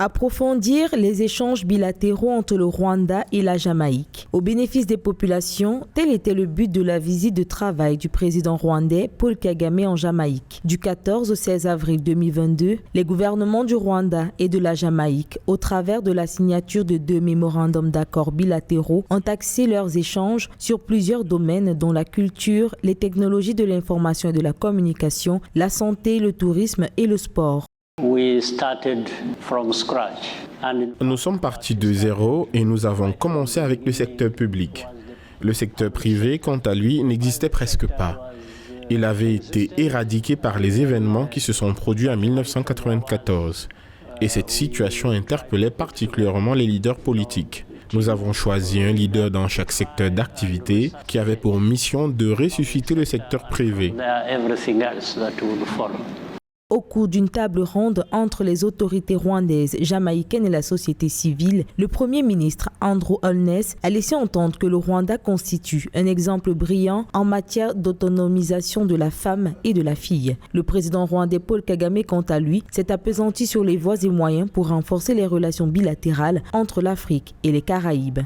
Approfondir les échanges bilatéraux entre le Rwanda et la Jamaïque. Au bénéfice des populations, tel était le but de la visite de travail du président rwandais Paul Kagame en Jamaïque. Du 14 au 16 avril 2022, les gouvernements du Rwanda et de la Jamaïque, au travers de la signature de 2 mémorandums d'accords bilatéraux, ont axé leurs échanges sur plusieurs domaines dont la culture, les technologies de l'information et de la communication, la santé, le tourisme et le sport. Nous sommes partis de zéro et nous avons commencé avec le secteur public. Le secteur privé, quant à lui, n'existait presque pas. Il avait été éradiqué par les événements qui se sont produits en 1994. Et cette situation interpellait particulièrement les leaders politiques. Nous avons choisi un leader dans chaque secteur d'activité qui avait pour mission de ressusciter le secteur privé. Au cours d'une table ronde entre les autorités rwandaises, jamaïcaines et la société civile, le Premier ministre Andrew Holness a laissé entendre que le Rwanda constitue un exemple brillant en matière d'autonomisation de la femme et de la fille. Le président rwandais Paul Kagame, quant à lui, s'est appesanti sur les voies et moyens pour renforcer les relations bilatérales entre l'Afrique et les Caraïbes.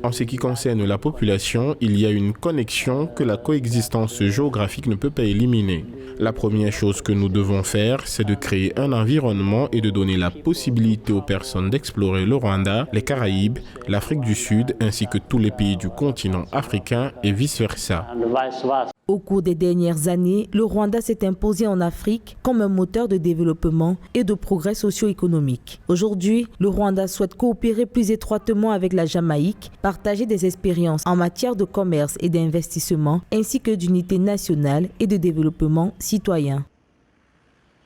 En ce qui concerne la population, il y a une connexion que la coexistence géographique ne peut pas éliminer. La première chose que nous devons faire, c'est de créer un environnement et de donner la possibilité aux personnes d'explorer le Rwanda, les Caraïbes, l'Afrique du Sud, ainsi que tous les pays du continent africain et vice-versa. Au cours des dernières années, le Rwanda s'est imposé en Afrique comme un moteur de développement et de progrès socio-économique. Aujourd'hui, le Rwanda souhaite coopérer plus étroitement avec la Jamaïque, partager des expériences en matière de commerce et d'investissement, ainsi que d'unité nationale et de développement citoyen.